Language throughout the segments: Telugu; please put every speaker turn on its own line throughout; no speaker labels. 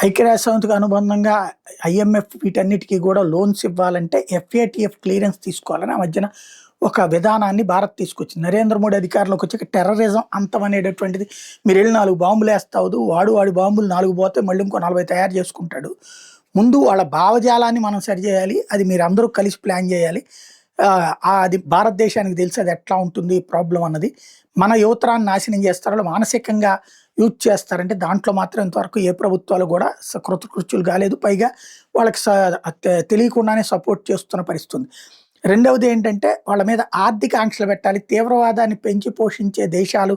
ఐక్యరాజ్య సమితికి అనుబంధంగా ఐఎంఎఫ్ వీటన్నిటికీ కూడా లోన్స్ ఇవ్వాలంటే ఎఫ్ఏటిఎఫ్ క్లియరెన్స్ తీసుకోవాలని ఆ మధ్యన ఒక విధానాన్ని భారత్ తీసుకొచ్చింది. నరేంద్ర మోడీ అధికారంలోకి వచ్చాక టెర్రరిజం అంతం అనేటటువంటిది, మీరు వెళ్ళి 4 బాంబులు వేస్తావు, వాడి బాంబులు 4 పోతే మళ్ళీ ఇంకో 40 తయారు చేసుకుంటాడు. ముందు వాళ్ళ భావజాలాన్ని మనం సరిచేయాలి, అది మీరు అందరూ కలిసి ప్లాన్ చేయాలి. అది భారతదేశానికి తెలిసి అది ఎట్లా ఉంటుంది ప్రాబ్లం అన్నది. మన యువతరాన్ని నాశనం చేస్తారో మానసికంగా యూజ్ చేస్తారంటే దాంట్లో మాత్రం ఇంతవరకు ఏ ప్రభుత్వాలు కూడా కృతకృత్యులు కాలేదు. పైగా వాళ్ళకి తెలియకుండానే సపోర్ట్ చేస్తున్న పరిస్థితి. రెండవది ఏంటంటే వాళ్ళ మీద ఆర్థిక ఆంక్షలు పెట్టాలి. తీవ్రవాదాన్ని పెంచి పోషించే దేశాలు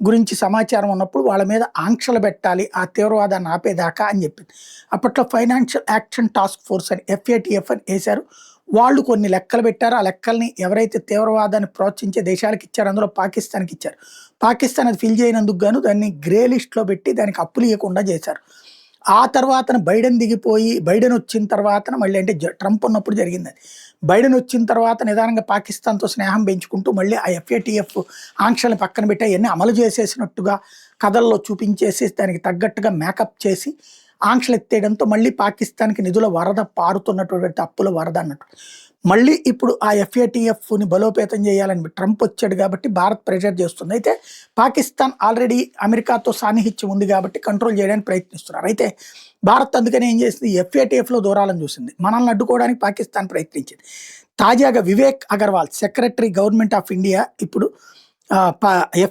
గురించి సమాచారం ఉన్నప్పుడు వాళ్ళ మీద ఆంక్షలు పెట్టాలి, ఆ తీవ్రవాదాన్ని ఆపేదాకా అని చెప్పింది. అప్పట్లో ఫైనాన్షియల్ యాక్షన్ టాస్క్ ఫోర్స్ అని FATF అని వేశారు. వాళ్ళు కొన్ని లెక్కలు పెట్టారు. ఆ లెక్కల్ని ఎవరైతే తీవ్రవాదాన్ని ప్రోత్సహించే దేశాలకు ఇచ్చారో అందులో పాకిస్తాన్కి ఇచ్చారు. పాకిస్తాన్ అది ఫిల్ చేయనందుకు గాను దాన్ని గ్రే లిస్ట్లో పెట్టి దానికి అప్పులు ఇవ్వకుండా చేశారు. ఆ తర్వాత బైడెన్ వచ్చిన తర్వాత మళ్ళీ, అంటే ట్రంప్ ఉన్నప్పుడు జరిగింది అది. బైడెన్ వచ్చిన తర్వాత నిదానంగా పాకిస్తాన్తో స్నేహం పెంచుకుంటూ మళ్ళీ ఆ FATF ఆంక్షలను పక్కన పెట్టి అవన్నీ అమలు చేసేసినట్టుగా కథల్లో చూపించేసి దానికి తగ్గట్టుగా మేకప్ చేసి ఆంక్షలు ఎత్తేయడంతో మళ్ళీ పాకిస్తాన్కి నిధుల వరద పారుతున్నటువంటి అప్పుల వరద అన్నట్టు. మళ్ళీ ఇప్పుడు ఆ FATFని బలోపేతం చేయాలని ట్రంప్ వచ్చాడు కాబట్టి భారత్ ప్రెషర్ చేస్తుంది. అయితే పాకిస్తాన్ ఆల్రెడీ అమెరికాతో సాన్నిహిత్యం ఉంది కాబట్టి కంట్రోల్ చేయడానికి ప్రయత్నిస్తున్నారు. అయితే భారత్ అందుకని ఏం చేసింది, FATFలో దూరాలని చూసింది. మనల్ని అడ్డుకోవడానికి పాకిస్తాన్ ప్రయత్నించింది. తాజాగా Vivek Agarwal secretary government of India ఇప్పుడు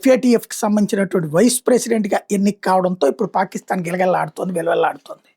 FATFకి సంబంధించినటువంటి వైస్ ప్రెసిడెంట్గా ఎన్నిక కావడంతో ఇప్పుడు పాకిస్తాన్ గిలగల్లాడుతోంది, వెలవెల్లాడుతోంది.